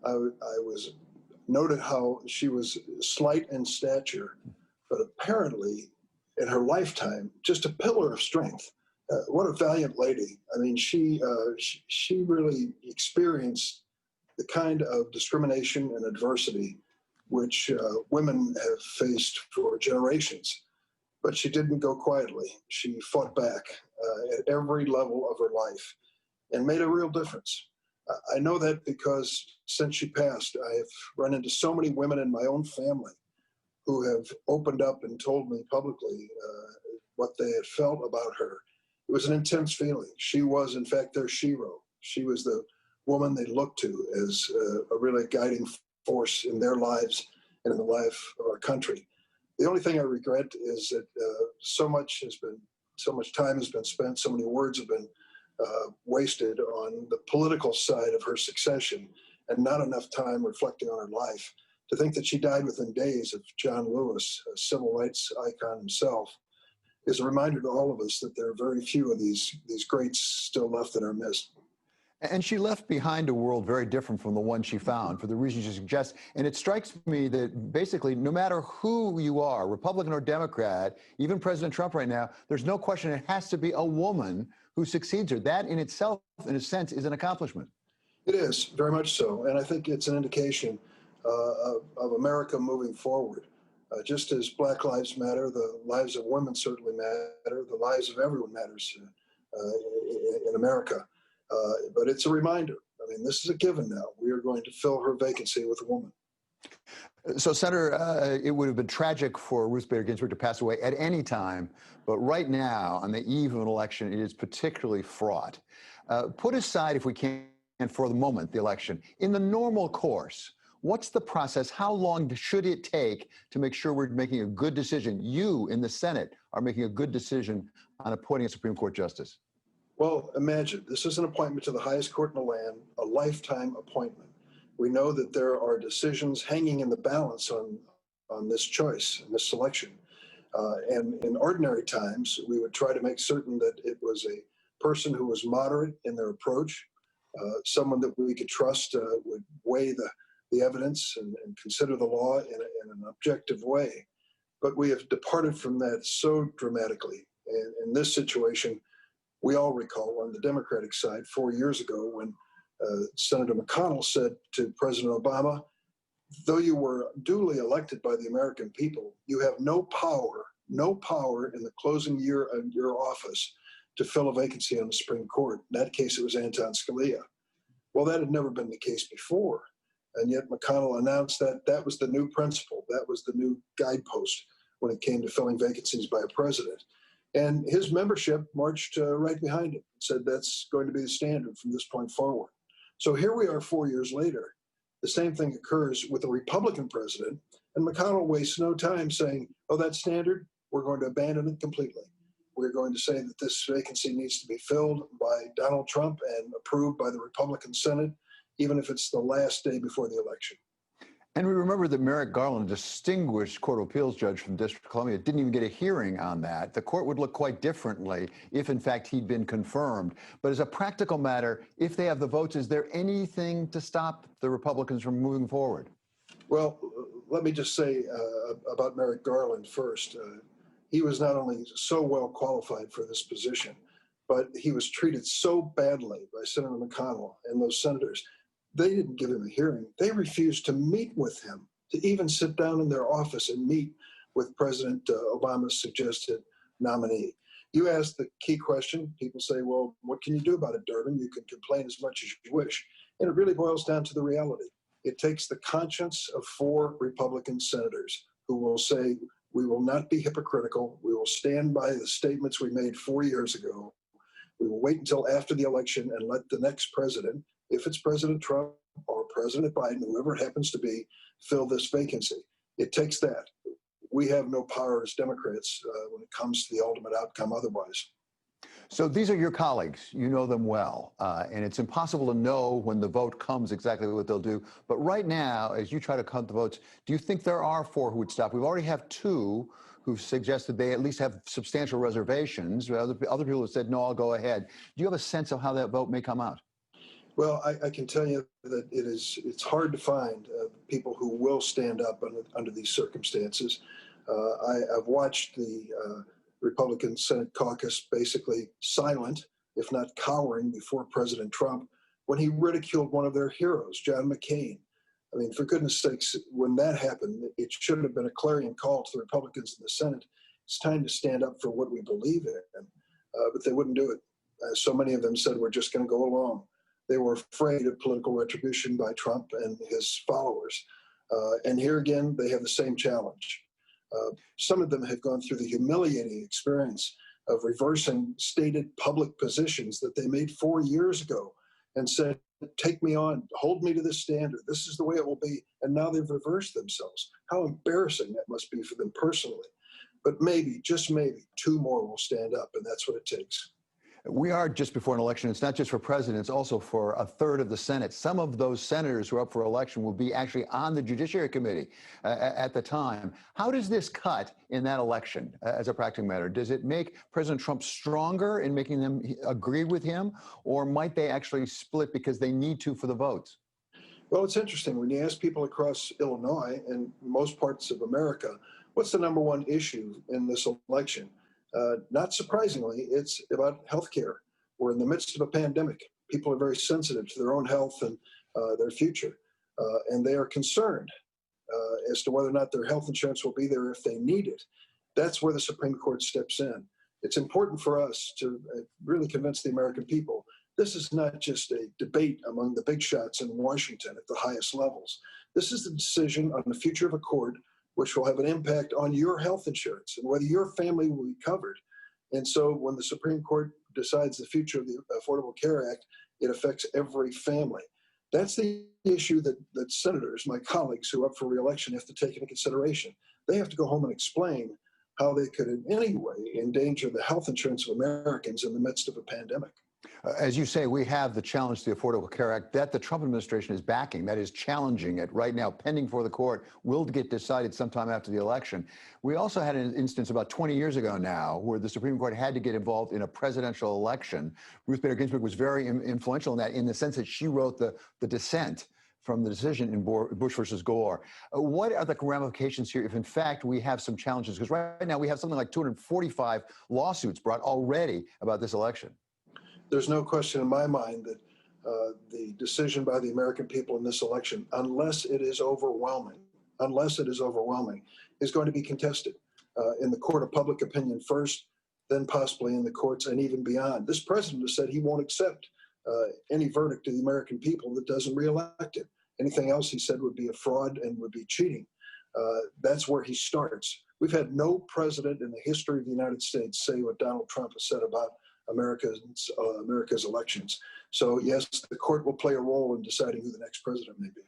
I was noted how she was slight in stature, but apparently in her lifetime, just a pillar of strength. What a valiant lady. I mean, she really experienced the kind of discrimination and adversity which women have faced for generations. But she didn't go quietly. She fought back at every level of her life and made a real difference. I know that because since she passed, I have run into so many women in my own family who have opened up and told me publicly what they had felt about her. It was an intense feeling. She was, in fact, their shero. She was the woman they looked to as a really guiding force in their lives and in the life of our country. The only thing I regret is that so much time has been spent, so many words have been wasted on the political side of her succession and not enough time reflecting on her life. To think that she died within days of John Lewis, a civil rights icon himself, is a reminder to all of us that there are very few of these greats still left in our midst. And she left behind a world very different from the one she found, for the reasons you suggest. And it strikes me that basically, no matter who you are, Republican or Democrat, even President Trump right now, there's no question it has to be a woman who succeeds her. That in itself, in a sense, is an accomplishment. It is, very much so. And I think it's an indication of America moving forward. Just as Black Lives Matter, the lives of women certainly matter, the lives of everyone matters in America. But it's a reminder. I mean, this is a given now. We are going to fill her vacancy with a woman. So, Senator, it would have been tragic for Ruth Bader Ginsburg to pass away at any time. But right now, on the eve of an election, it is particularly fraught. Put aside, if we can, for the moment, the election. In the normal course, what's the process? How long should it take to make sure we're making a good decision? You in the Senate are making a good decision on appointing a Supreme Court justice. Well, imagine, this is an appointment to the highest court in the land, a lifetime appointment. We know that there are decisions hanging in the balance on this choice, and this selection. And in ordinary times, we would try to make certain that it was a person who was moderate in their approach, someone that we could trust would weigh the evidence and consider the law in an objective way. But we have departed from that so dramatically. And in this situation, we all recall on the Democratic side 4 years ago when Senator McConnell said to President Obama, though you were duly elected by the American people, you have no power in the closing year of your office to fill a vacancy on the Supreme Court. In that case, it was Anton Scalia. Well, that had never been the case before. And yet McConnell announced that that was the new principle. That was the new guidepost when it came to filling vacancies by a president. And his membership marched right behind him and said that's going to be the standard from this point forward. So here we are 4 years later. The same thing occurs with a Republican president, and McConnell wastes no time saying, oh, that standard, we're going to abandon it completely. We're going to say that this vacancy needs to be filled by Donald Trump and approved by the Republican Senate, even if it's the last day before the election. And we remember that Merrick Garland, a distinguished Court of Appeals judge from District of Columbia, didn't even get a hearing on that. The court would look quite differently if, in fact, he'd been confirmed. But as a practical matter, if they have the votes, is there anything to stop the Republicans from moving forward? Well, let me just say about Merrick Garland first. He was not only so well qualified for this position, but he was treated so badly by Senator McConnell and those senators. They didn't give him a hearing. They refused to meet with him, to even sit down in their office and meet with President Obama's suggested nominee. You asked the key question. People say, well, what can you do about it, Durbin? You can complain as much as you wish. And it really boils down to the reality. It takes the conscience of 4 Republican senators who will say, we will not be hypocritical. We will stand by the statements we made 4 years ago. We will wait until after the election and let the next president, if it's President Trump or President Biden, whoever it happens to be, fill this vacancy. It takes that. We have no power as Democrats when it comes to the ultimate outcome otherwise. So these are your colleagues. You know them well. And it's impossible to know when the vote comes exactly what they'll do. But right now, as you try to count the votes, do you think there are 4 who would stop? We already have 2 who've suggested they at least have substantial reservations. Other people have said, no, I'll go ahead. Do you have a sense of how that vote may come out? Well, I can tell you that it's hard to find people who will stand up under these circumstances. I've watched the Republican Senate caucus basically silent, if not cowering, before President Trump when he ridiculed one of their heroes, John McCain. I mean, for goodness sakes, when that happened, it should have been a clarion call to the Republicans in the Senate. It's time to stand up for what we believe in. But they wouldn't do it. So many of them said, we're just going to go along. They were afraid of political retribution by Trump and his followers. And here again, they have the same challenge. Some of them have gone through the humiliating experience of reversing stated public positions that they made 4 years ago and said, take me on, hold me to this standard. This is the way it will be. And now they've reversed themselves. How embarrassing that must be for them personally. But maybe, just maybe, two more will stand up, and that's what it takes. We are just before an election. It's not just for president, it's also for a third of the Senate. Some of those senators who are up for election will be actually on the Judiciary Committee at the time. How does this cut in that election as a practical matter? Does it make President Trump stronger in making them agree with him, or might they actually split because they need to for the votes? Well, it's interesting. When you ask people across Illinois and most parts of America, what's the number one issue in this election? Not surprisingly, it's about health care. We're in the midst of a pandemic. People are very sensitive to their own health and their future, and they are concerned as to whether or not their health insurance will be there if they need it. That's where the Supreme Court steps in. It's important for us to really convince the American people this is not just a debate among the big shots in Washington at the highest levels. This is the decision on the future of a court which will have an impact on your health insurance and whether your family will be covered. And so when the Supreme Court decides the future of the Affordable Care Act, it affects every family. That's the issue that senators, my colleagues who are up for re-election, have to take into consideration. They have to go home and explain how they could in any way endanger the health insurance of Americans in the midst of a pandemic. As you say, we have the challenge to the Affordable Care Act that the Trump administration is backing, that is challenging it right now, pending for the court, will get decided sometime after the election. We also had an instance about 20 years ago now where the Supreme Court had to get involved in a presidential election. Ruth Bader Ginsburg was very influential in that, in the sense that she wrote the dissent from the decision in Bush versus Gore. What are the ramifications here if, in fact, we have some challenges? Because right now we have something like 245 lawsuits brought already about this election. There's no question in my mind that the decision by the American people in this election, unless it is overwhelming, is going to be contested in the court of public opinion first, then possibly in the courts and even beyond. This president has said he won't accept any verdict of the American people that doesn't reelect him. Anything else, he said, would be a fraud and would be cheating. That's where he starts. We've had no president in the history of the United States say what Donald Trump has said about America's elections. So yes, the court will play a role in deciding who the next president may be.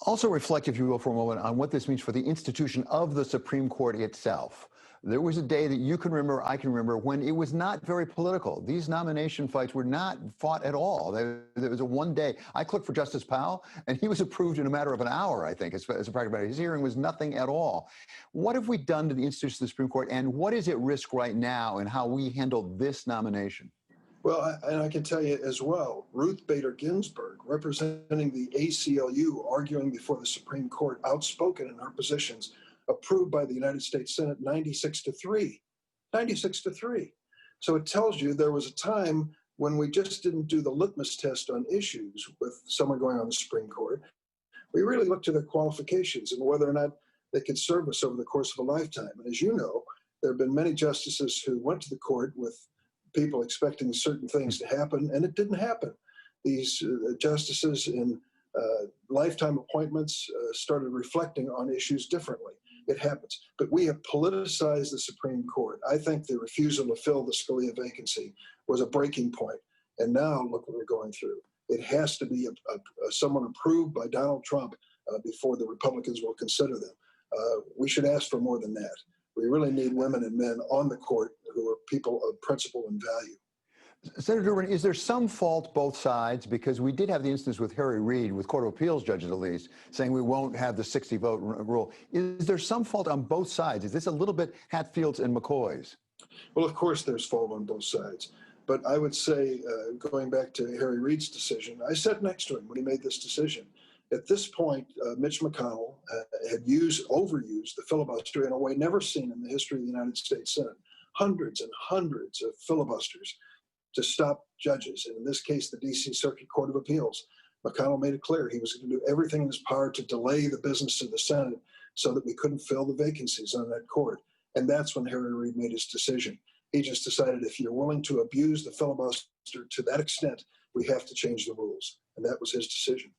Also reflect, if you will, for a moment on what this means for the institution of the Supreme Court itself. There was a day that you can remember, I can remember, when it was not very political. These nomination fights were not fought at all. There was a one day, I clicked for Justice Powell, and he was approved in a matter of an hour, I think, as a practical matter. His hearing was nothing at all. What have we done to the institution of the Supreme Court, and what is at risk right now in how we handle this nomination? Well, and I can tell you as well, Ruth Bader Ginsburg, representing the ACLU, arguing before the Supreme Court, outspoken in her positions, approved by the United States Senate 96-3. 96-3. So it tells you there was a time when we just didn't do the litmus test on issues with someone going on the Supreme Court. We really looked to their qualifications and whether or not they could serve us over the course of a lifetime. And as you know, there have been many justices who went to the court with people expecting certain things to happen, and it didn't happen. These justices in lifetime appointments started reflecting on issues differently. It happens. But we have politicized the Supreme Court. I think the refusal to fill the Scalia vacancy was a breaking point. And now look what we're going through. It has to be someone approved by Donald Trump before the Republicans will consider them. We should ask for more than that. We really need women and men on the court who are people of principle and value. Senator Durbin, is there some fault both sides? Because we did have the instance with Reid, with Court of Appeals judges at least, saying we won't have the 60-vote rule. Is there some fault on both sides? Is this a little bit Hatfield's and McCoy's? Well, of course there's fault on both sides. But I would say, going back to Harry Reid's decision, I sat next to him when he made this decision. At this point, Mitch McConnell had overused the filibuster in a way never seen in the history of the United States Senate. Hundreds and hundreds of filibusters to stop judges, and in this case, the D.C. Circuit Court of Appeals. McConnell made it clear he was going to do everything in his power to delay the business of the Senate so that we couldn't fill the vacancies on that court. And that's when Harry Reid made his decision. He just decided if you're willing to abuse the filibuster to that extent, we have to change the rules. And that was his decision.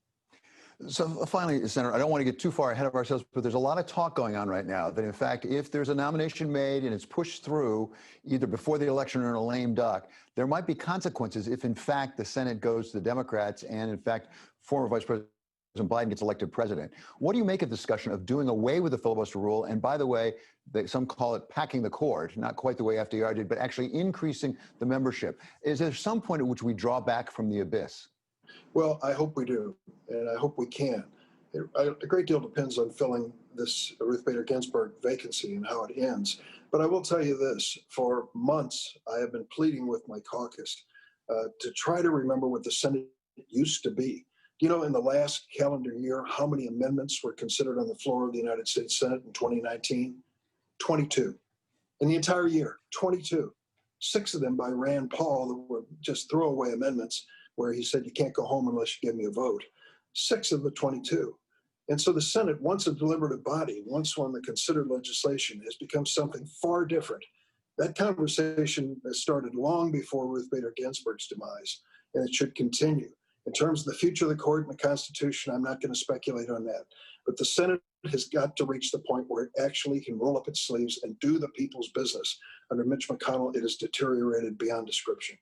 So finally, Senator, I don't want to get too far ahead of ourselves, but there's a lot of talk going on right now that, in fact, if there's a nomination made and it's pushed through either before the election or in a lame duck, there might be consequences if, in fact, the Senate goes to the Democrats and, in fact, former Vice President Biden gets elected president. What do you make of the discussion of doing away with the filibuster rule? And by the way, some call it packing the cord, not quite the way FDR did, but actually increasing the membership. Is there some point at which we draw back from the abyss? Well, I hope we do, and I hope we can. A great deal depends on filling this Ruth Bader Ginsburg vacancy and how it ends. But I will tell you this, for months, I have been pleading with my caucus to try to remember what the Senate used to be. Do you know in the last calendar year how many amendments were considered on the floor of the United States Senate in 2019? 22. In the entire year, 22. 6 of them by Rand Paul that were just throwaway amendments where he said, you can't go home unless you give me a vote. 6 of the 22. And so the Senate, once a deliberative body, once one that considered legislation, has become something far different. That conversation has started long before Ruth Bader Ginsburg's demise, and it should continue. In terms of the future of the court and the Constitution, I'm not going to speculate on that. But the Senate has got to reach the point where it actually can roll up its sleeves and do the people's business. Under Mitch McConnell, it has deteriorated beyond description.